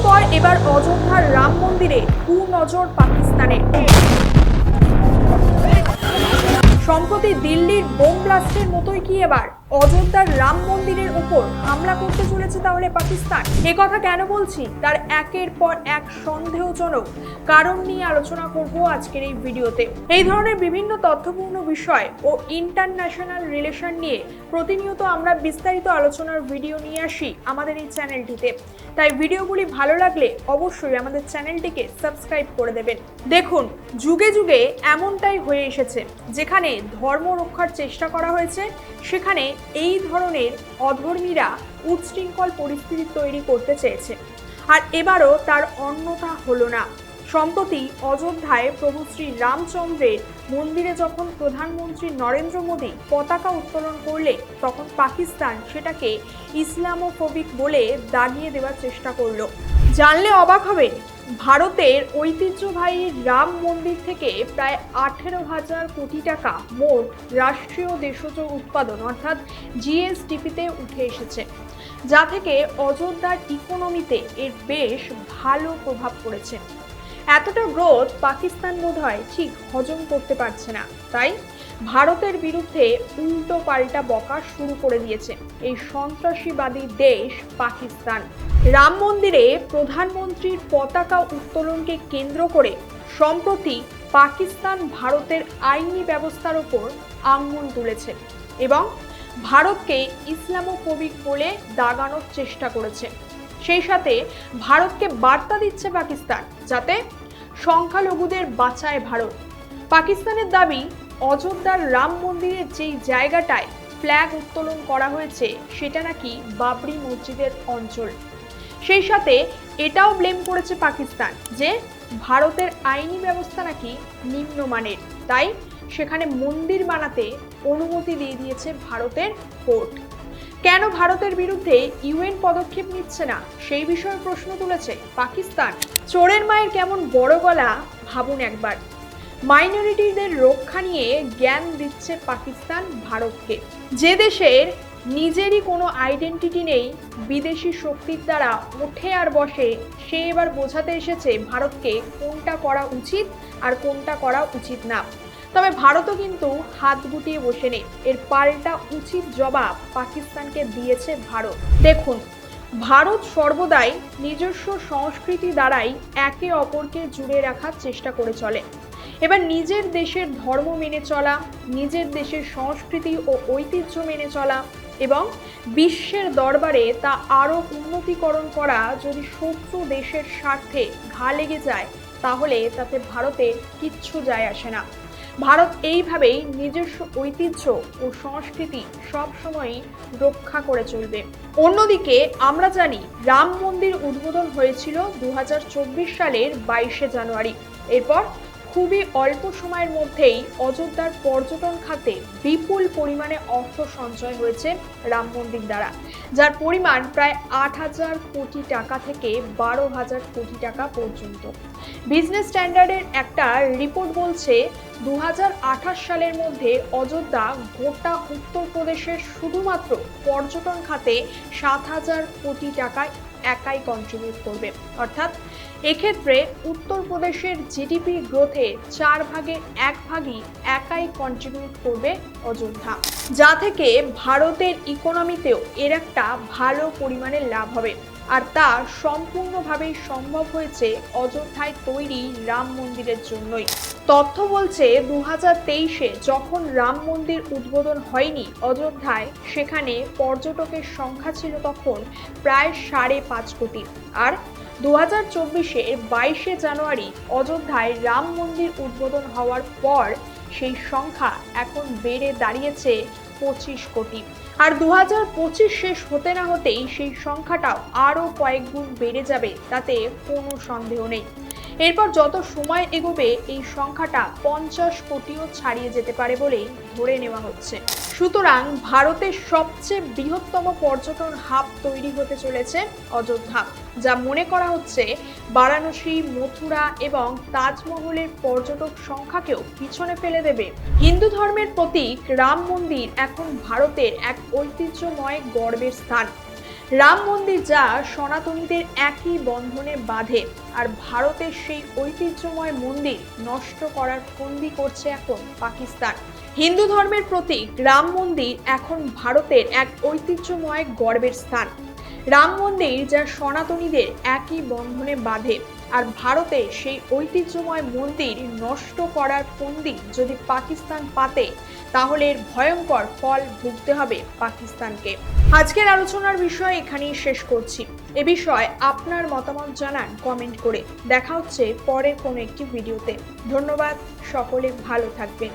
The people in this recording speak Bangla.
পর এবার অযোধ্যার রাম মন্দিরে কুনজর পাকিস্তানের। সম্প্রতি দিল্লির বোম ব্লাস্টের মতোই কি এবার অযোধ্যার রাম মন্দিরের উপর হামলা করতে চলেছে তাহলে পাকিস্তান? এ কথা কেন বলছি তার একের পর এক সন্দেহজনক কারণ নিয়ে আলোচনা করব আজকের এই ভিডিওতে। এই ধরনের বিভিন্ন তথ্যপূর্ণ বিষয় ও ইন্টারন্যাশনাল রিলেশন নিয়ে প্রতিনিয়ত আমরা বিস্তারিত আলোচনার ভিডিও নিয়ে আসি আমাদের এই চ্যানেলটিতে। তাই ভিডিওগুলি ভালো লাগলে অবশ্যই আমাদের চ্যানেলটিকে সাবস্ক্রাইব করে দেবেন। দেখুন, যুগে যুগে এমনটাই হয়ে এসেছে, যেখানে ধর্ম রক্ষার চেষ্টা করা হয়েছে সেখানে এই ধরনের অধর্মীরা উচ্ছৃঙ্খল পরিস্থিতি তৈরি করতে চেয়েছে। আর এবারও তার অন্যথা হলো না। সম্প্রতি অযোধ্যায় প্রভু শ্রী রামচন্দ্রের মন্দিরে যখন প্রধানমন্ত্রী নরেন্দ্র মোদী পতাকা উত্তোলন করলে, তখন পাকিস্তান সেটাকে ইসলামোফোবিক বলে দাগিয়ে দেওয়ার চেষ্টা করলো। জানলে অবাক হবে, ভারতের ঐতিহ্যবাহী রাম মন্দির থেকে প্রায় 18,000 কোটি টাকা মোট রাষ্ট্রীয় দেশজ উৎপাদন অর্থাৎ জিএসডিপিতে উঠে এসেছে, যা থেকে অযোধ্যার ইকোনমিতে এর বেশ ভালো প্রভাব পড়েছে। এতটা গ্রোথ পাকিস্তান বোধহয় ঠিক হজম করতে পারছে না, তাই ভারতের বিরুদ্ধে উল্টো পাল্টা বকা শুরু করে দিয়েছে এই সন্ত্রাসীবাদী দেশ পাকিস্তান। রাম মন্দিরে প্রধানমন্ত্রীর পতাকা উত্তোলনকে কেন্দ্র করে সম্প্রতি পাকিস্তান ভারতের আইনি ব্যবস্থার ওপর আঙ্গুল তুলেছে এবং ভারতকে ইসলামোফোবিক বলে দাগানোর চেষ্টা করেছে। সেই সাথে ভারতকে বার্তা দিচ্ছে পাকিস্তান, যাতে সংখ্যালঘুদের বাঁচায় ভারত। পাকিস্তানের দাবি, অযোধ্যার রাম মন্দিরের যেই জায়গাটায় ফ্ল্যাগ উত্তোলন করা হয়েছে সেটা নাকি বাবরি মসজিদের অঞ্চল। সেই সাথে এটাও ব্লেম করেছে পাকিস্তান যে ভারতের আইনি ব্যবস্থা নাকি নিম্নমানের, তাই সেখানে মন্দির বানাতে অনুমতি দিয়ে দিয়েছে ভারতের কোর্ট। কেন ভারতের বিরুদ্ধে ইউএন পদক্ষেপ নিচ্ছে না সেই বিষয়ে প্রশ্ন তুলেছে পাকিস্তান। চোরের মায়ের কেমন বড় গলা ভাবুন একবার। মাইনরিটিদের রক্ষা নিয়ে জ্ঞান দিচ্ছে পাকিস্তান ভারতকে। যে দেশের নিজেরই কোনো আইডেন্টিটি নেই, বিদেশি শক্তির দ্বারা ওঠে আর বসে, সে এবার বোঝাতে এসেছে ভারতকে কোনটা করা উচিত আর কোনটা করা উচিত না। তবে ভারতও কিন্তু হাত গুটিয়ে বসে নেই, এর পাল্টা উচিত জবাব পাকিস্তানকে দিয়েছে ভারত। দেখুন, ভারত সর্বদাই নিজস্ব সংস্কৃতি দ্বারাই একে অপরকে জুড়ে রাখার চেষ্টা করে চলে। এবার নিজের দেশের ধর্ম মেনে চলা, নিজের দেশের সংস্কৃতি ও ঐতিহ্য মেনে চলা এবং বিশ্বের দরবারে তা আরও উন্নতিকরণ করা যদি শত্রু দেশের স্বার্থে ঘা লেগে যায়, তাহলে তাতে ভারতের কিচ্ছু যায় আসে না। ভারত এইভাবেই নিজস্ব ঐতিহ্য ও সংস্কৃতি সবসময়ই রক্ষা করে চলবে। অন্যদিকে আমরা জানি, রাম মন্দির উদ্বোধন হয়েছিল 2024 সালের 22শে জানুয়ারি। এরপর খুবই অল্প সময়ের মধ্যেই অযোধ্যার পর্যটন খাতে বিপুল পরিমাণে অর্থ সঞ্চয় হয়েছে রাম মন্দির দ্বারা, যার পরিমাণ প্রায় 8,000 কোটি টাকা থেকে 12,000 কোটি টাকা পর্যন্ত। বিজনেস স্ট্যান্ডার্ডের একটা রিপোর্ট বলছে 2028 সালের মধ্যে অযোধ্যা গোটা উত্তরপ্রদেশের শুধুমাত্র পর্যটন খাতে 7,000 কোটি টাকা একাই কন্ট্রিবিউট করবে। অর্থাৎ এক্ষেত্রে উত্তরপ্রদেশের জিডিপি গ্রোথে 4 ভাগের 1 ভাগই একাই কন্ট্রিবিউট করবে অযোধ্যা, যা থেকে ভারতের ইকোনমিতেও এর একটা ভালো পরিমাণে লাভ হবে। আর তা সম্পূর্ণভাবেই সম্ভব হয়েছে অযোধ্যায় তৈরি রাম মন্দিরের জন্যই। তথ্য বলছে 2023-এ যখন রাম মন্দির উদ্বোধন হয়নি অযোধ্যায়, সেখানে পর্যটকের সংখ্যা ছিল তখন প্রায় 5.5 কোটি। আর 2024-এর 22শে জানুয়ারি অযোধ্যায় রাম মন্দির উদ্বোধন হওয়ার পর সেই সংখ্যা এখন বেড়ে দাঁড়িয়েছে 25 কোটি। আর 2025 শেষ হতে না হতেই সেই সংখ্যাটাও আরও কয়েক গুণ বেড়ে যাবে, তাতে কোনো সন্দেহ নেই। এরপর যত সময় এগোবে এই সংখ্যাটা 50 কোটিও ছাড়িয়ে যেতে পারে বলেই ধরে নেওয়া হচ্ছে। সুতরাং ভারতের সবচেয়ে বৃহত্তম পর্যটন হাব তৈরি হতে চলেছে অযোধ্যা, যা মনে করা হচ্ছে বারাণসী, মথুরা এবং তাজমহলের পর্যটক সংখ্যাকেও পিছনে ফেলে দেবে। হিন্দু ধর্মের প্রতীক রাম মন্দির এখন ভারতের এক ঐতিহ্যময় গর্বের স্থান। রাম মন্দির যা সনাতনীদের একই বন্ধনে বাঁধে, আর ভারতের সেই ঐতিহ্যময় মন্দির নষ্ট করার ফন্দি করছে এখন পাকিস্তান। হিন্দু ধর্মের প্রতীক রাম মন্দির এখন ভারতের এক ঐতিহ্যময় গর্বের স্থান। রাম মন্দির যা সনাতনীদের একই বন্ধনে বাঁধে, আর ভারতে সেই ঐতিহ্যময় মন্দির নষ্ট করার ফন্দি যদি পাকিস্তান পাতে, তাহলে এর ভয়ঙ্কর ফল ভুগতে হবে পাকিস্তানকে। আজকের আলোচনার বিষয় এখানেই শেষ করছি। এ বিষয়ে আপনার মতামত জানান কমেন্ট করে। দেখা হচ্ছে পরের কোনো একটি ভিডিওতে। ধন্যবাদ, সকলে ভালো থাকবেন।